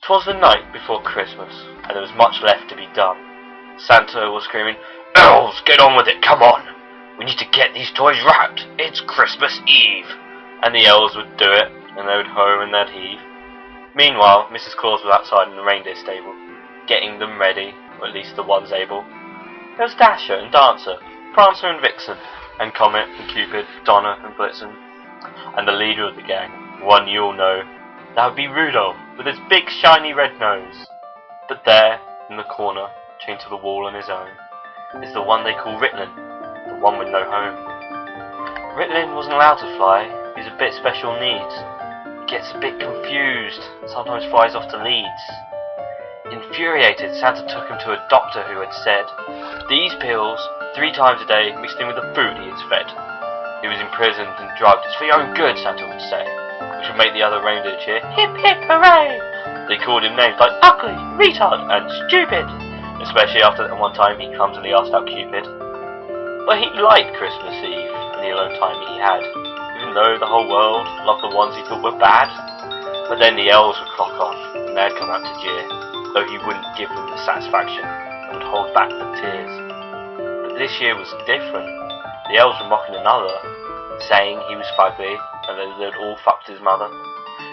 'Twas the night before Christmas, and there was much left to be done. Santa was screaming, "Elves, get on with it, come on! We need to get these toys wrapped, it's Christmas Eve!" And the elves would do it, and they would hoe and they'd heave. Meanwhile, Mrs. Claus was outside in the reindeer stable, getting them ready, or at least the ones able. There was Dasher and Dancer, Prancer and Vixen, and Comet and Cupid, Donner and Blitzen. And the leader of the gang, one you all know, that would be Rudolph, with his big shiny red nose. But there, in the corner, chained to the wall on his own, is the one they call Ritlin, the one with no home. Ritlin wasn't allowed to fly, he was a bit special needs. He gets a bit confused, and sometimes flies off to Leeds. Infuriated, Santa took him to a doctor who had said, "These pills, 3 times a day, mixed in with the food he is fed." He was imprisoned and drugged. "It's for your own good," Santa would say, which would make the other reindeer cheer, "Hip hip hooray!" They called him names like ugly, retard, and stupid, especially after that one time he clumsily asked out Cupid. But he liked Christmas Eve and the alone time he had, even though the whole world loved the ones he thought were bad. But then the elves would clock off, and they'd come out to jeer, though he wouldn't give them the satisfaction and would hold back the tears. But this year was different. The elves were mocking another, saying he was fugly and that they'd all fucked his mother.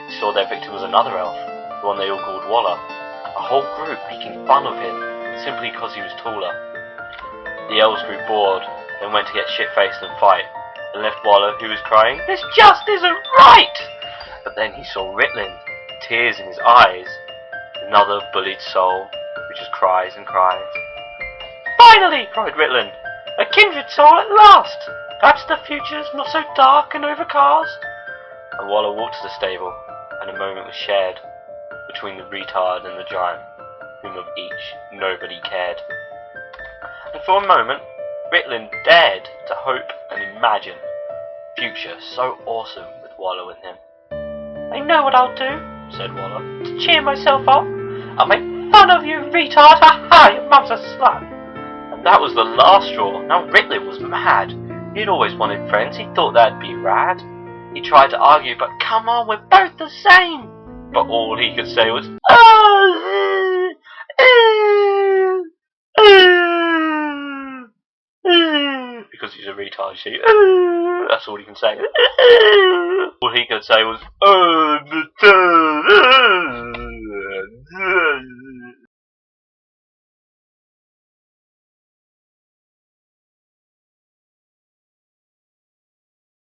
He saw their victim was another elf, the one they all called Waller, a whole group making fun of him simply because he was taller. The elves grew bored, then went to get shit-faced and fight, and left Waller, who was crying, "This just isn't right!" But then he saw Ritlin, tears in his eyes, another bullied soul who just cries and cries. "Finally!" cried Ritlin, "a kindred soul at last! Perhaps the future's not so dark and overcast." And Waller walked to the stable, and a moment was shared between the retard and the giant, whom of each nobody cared. And for a moment, Ritlin dared to hope and imagine a future so awesome with Waller with him. "I know what I'll do," said Waller, "to cheer myself up. I'll make fun of you, retard! Ha ha! Your mum's a slut!" And that was the last straw. Now Ritlin was mad. He'd always wanted friends. He thought that'd be rad. He tried to argue, but come on, we're both the same. But all he could say was, because he's a retard, see? That's all he can say. All he could say was,